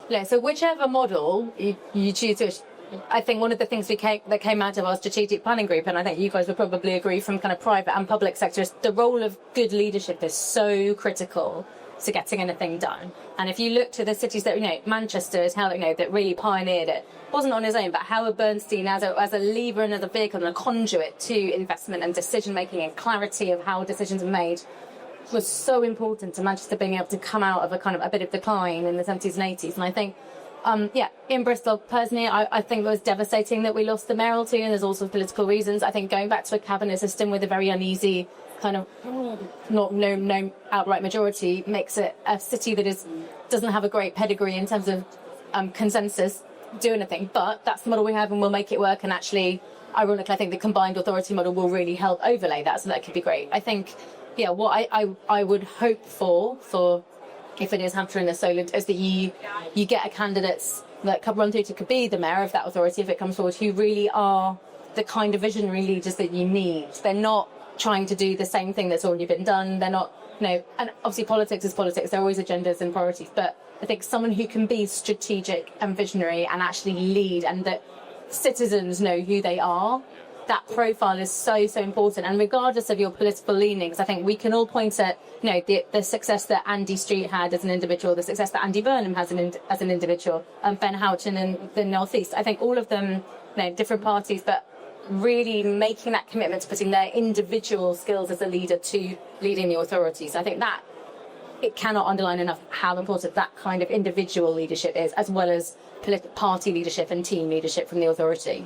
Yeah, so whichever model you choose to, I think one of the things that came out of our strategic planning group, and I think you guys would probably agree from kind of private and public sector, is the role of good leadership is so critical to getting anything done. And if you look to the cities that, Manchester is how, that really pioneered it. Wasn't on his own, but Howard Bernstein as a lever and as a vehicle and a conduit to investment and decision making and clarity of how decisions are made was so important to Manchester being able to come out of a bit of decline in the 70s and 80s. And I think, in Bristol, personally, I think it was devastating that we lost the mayoral too, and there's also political reasons. I think going back to a cabinet system with a very uneasy kind of no outright majority makes it a city that doesn't have a great pedigree in terms of consensus do anything. But that's the model we have, and we'll make it work. And actually, ironically, I think the combined authority model will really help overlay that, so that could be great. I think, what I would hope for if it is Hampshire and the Solent is that you get a candidates that come run through to could be the mayor of that authority if it comes forward, who really are the kind of visionary leaders that you need. They're not trying to do the same thing that's already been done. They're not, and obviously politics is politics. There are always agendas and priorities, but I think someone who can be strategic and visionary and actually lead, and that citizens know who they are. That profile is so important, and regardless of your political leanings, I think we can all point at the success that Andy Street had as an individual, the success that Andy Burnham has as an individual, Ben Houchin in the North East. I think all of them, different parties, but really making that commitment to putting their individual skills as a leader to leading the authorities. I think that it cannot underline enough how important that kind of individual leadership is, as well as party leadership and team leadership from the authority.